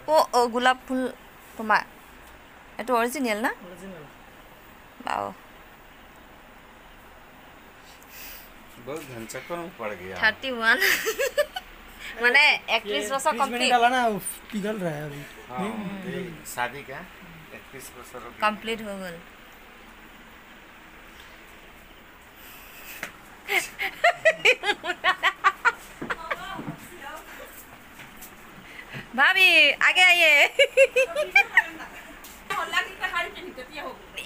ओ गुलाब फूल तुम्हार ये ओरिजिनल ना ओरिजिनल वाओ बहुत घंटा कम पड़ गया 31 माने 31 वर्ष कंप्लीट डाला ना पिघल रहा है अभी ये शादी का 31 वर्ष कंप्लीट हो गल भाभी आगे आइए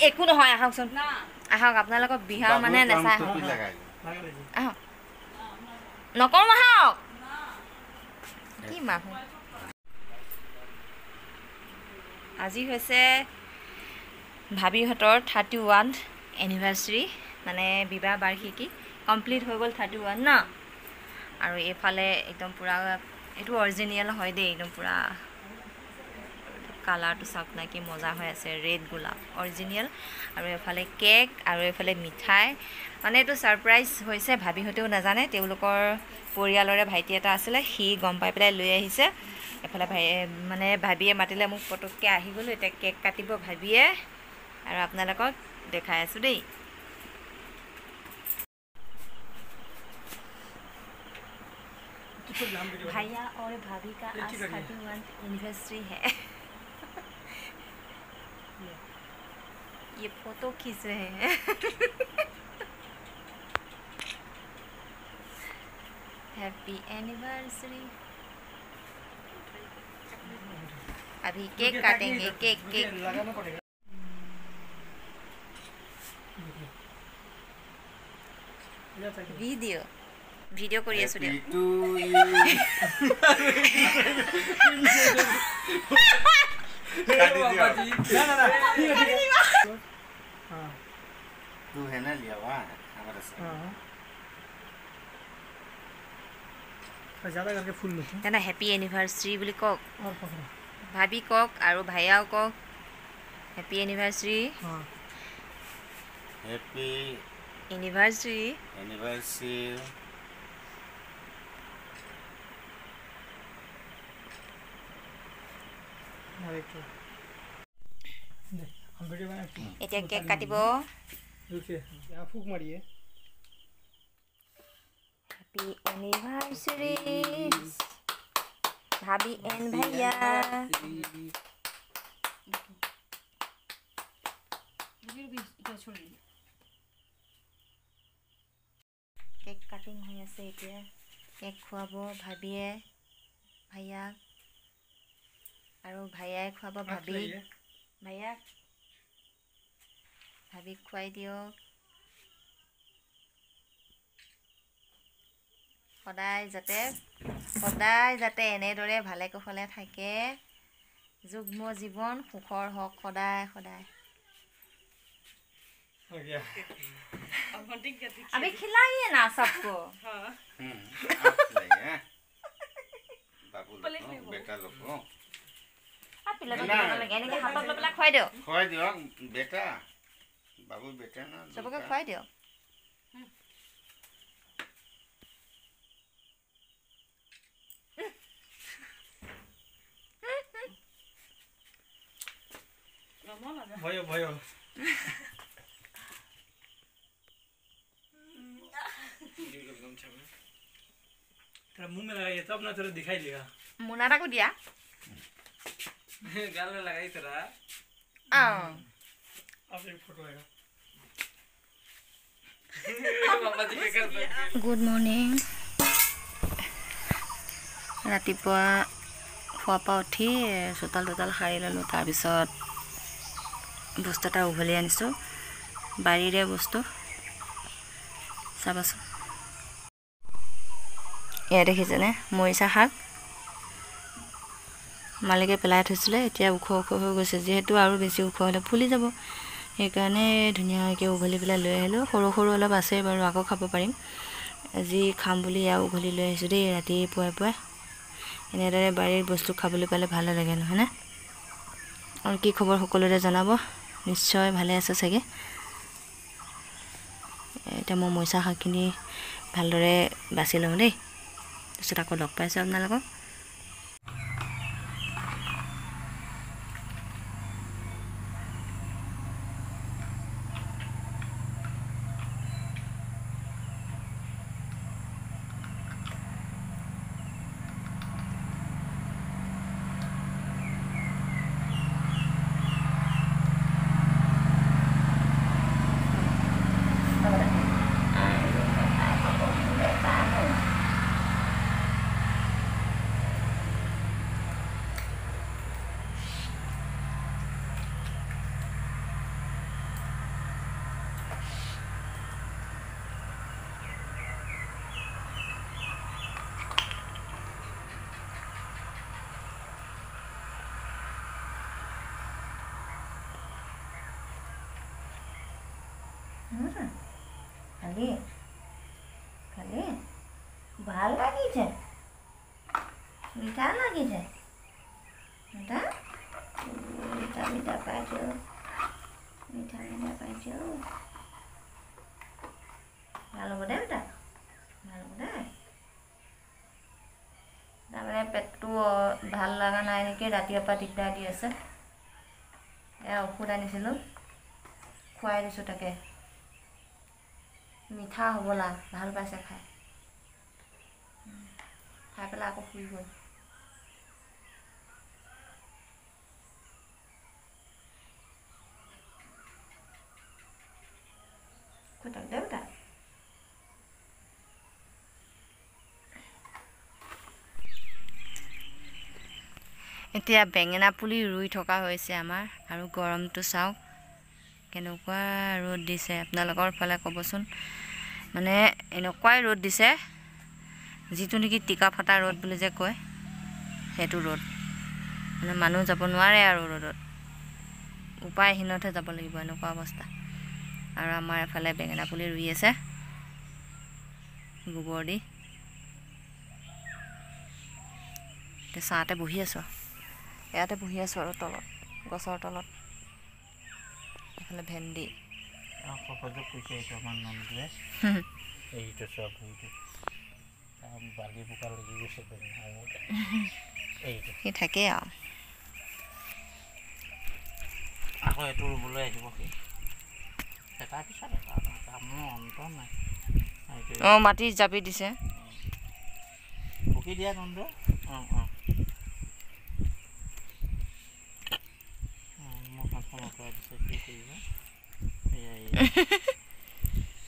একো নহয় আহকচোন আহক আপোনালোকক বিহাৰ মানে নেচাই আহক নকৰো আহক কি মানুহ আজি হৈছে ভাবিহঁতৰ 31 এনিভাৰ্সাৰী মানে বিবাহ বাৰ্ষিকী কমপ্লিট হৈ গ'ল 31 না আৰু এফালে একদম পুৰা এটো অৰিজিনাল হয় দে একদম পুৰা কালাৰটো চাওক না কি মজা হৈ আছে ৰেড গোলাপ অৰিজিনাল আৰু এফালে কেক আৰু এফালে মিঠাই মানে এটো সাৰপ্ৰাইজ হৈছে ভাবিহঁতেও নাজানে তেওঁলোকৰ পৰিয়ালৰে ভাইটি এটা আছিল সি গম পাই পেলাই লৈ আহিছে এফালে ভাই মানে ভাবিয়ে মাতিলে মোক পটককে আহি গলো এটা কেক কাটিব ভাবিয়ে আৰু আপোনালোকক দেখাই আছো দেই भैया और भाभी का आज 31 एनिवर्सरी है ये फोटो खींच रहे हैं हैप्पी एनिवर्सरी अभी केक काटेंगे केक केक लगाना पड़ेगा वीडियो वीडियो কৰি আছো দে तू है ना लिया हुआ हमारे साथ ज्यादा करके फूल लो ना हैप्पी एनिवर्सरी বুলি কক और पकड़ो भाभी কক আৰু ভাইয়াও কক हैप्पी एनिवर्सरी हां हैप्पी एनिवर्सरी एनिवर्सरी हम वीडियो बना এতিয়া কেক কাটিব रुकिए यहाँ फूक मारिए हैप्पी एनिवर्सरी भाभी एंड भैया केक काटिंग হৈ আছে এতিয়া কেক খুৱাব ভাবিয়ে ভাইয়া আৰু ভাইয়াই খুৱাব ভাবি ভাইয়া ভাবিক খুৱাই দিয়ক সদায় যাতে এনেদৰে ভালে কুশলে থাকে যুগ্ম জীৱন সুখৰ হওক সদায় সদায় हो गया अभी खिलाइए ना सबको आप खिलाइए बाबू लोग बेटा लोग को आप पिला तो लगे नहीं हाथ में पला खुआई दो खुआई दियो बेटा बाबू बेटा ना सबको खुआई दो भयो भयो तेरा मुंह में लगाइए तब ना तेरा दिखाई देगा मुनारा को दिया गाल में लगाई तेरा अब एक फोटो आएगा गुड मॉर्निंग रातिपुৱা খোৱা পা উঠি চোতাল তোতাল সাৰি ললোঁ তাৰপিছত বস্তু এটা উঘলি আনিছোঁ বাৰীৰে বস্তু চাবাচোন এয়া দেখিছেনে মৰিচা শাক মালিকে পেলাই থৈছিলে এতিয়া ওখ ওখ হৈ গৈছে যিহেতু আৰু বেছি ওখ হ'লে ফুলি যাব সেইকাৰণে ধুনীয়াকৈ উঘলি পেলাই লৈ আহিলোঁ সৰু সৰু অলপ আছে বাৰু আকৌ খাব পাৰিম আজি খাম বুলি এয়া উঘলি লৈ আহিছোঁ দেই ৰাতিপুৱাই পুৱাই এনেদৰে বাৰীৰ বস্তু খাবলৈ পালে ভালো লাগে নহয়নে আৰু কি খবৰ সকলোৰে জনাব নিশ্চয় ভালে আছে চাগে এটা মই মৰিচা শাকখিনি ভালদৰে বাছি লওঁ দেই তাৰপিছত আকৌ লগ পাইছোঁ আপোনালোকক খালি খালি ভাল লাগিছে মিঠা লাগিছে মিঠা মিঠা মিঠা পাইছোঁ মিঠা মিঠা পাইছোঁ ভাল হ'ব দে বেটা ভাল হ'ব দে তাৰমানে পেটটো ভাল লগা নাই নেকি ৰাতিপুৱাৰ পৰা দিগদাৰ দি আছে এয়া ঔষধ আনিছিলোঁ খুৱাই দিছোঁ তাকে মিঠা হ'বলা ভাল পাইছে খাই খাই পেলাই আকৌ শুই গ'ল খুটাক দে বেটা এতিয়া বেঙেনা পুলি ৰুই থকা হৈছে আমাৰ আৰু গৰমটো চাওক কেনেকুৱা ৰ'দ দিছে আপোনালোকৰ ফালে ক'বচোন মানে এনেকুৱাই ৰ'দ দিছে যিটো নেকি টিকা ফটা ৰ'দ বুলি যে কয় সেইটো ৰ'দ মানে মানুহ যাব নোৱাৰে আৰু ৰ'দত উপায়হীনতহে যাব লাগিব এনেকুৱা অৱস্থা আৰু আমাৰ এফালে বেঙেনা পুলি ৰুই আছে গোবৰ দি এতিয়া ছাঁতে বহি আছোঁ ইয়াতে বহি আছোঁ আৰু তলত গছৰ তলত এইফালে ভেন্দি সি থাকেই আৰু আকৌ এইটো ৰুবলৈ আহিব সি এটাৰ পিছত এটা কামৰ অন্ত নাই অঁ মাটি জাপি দিছে পকি দিয়া নন্দ অঁ অঁ মোৰ হাতখন আঁতৰাই দিছে কি কৰিব এয়া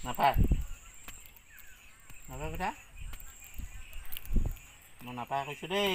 নাপায় নাপায় বেটা মই নাপায় কৈছোঁ দেই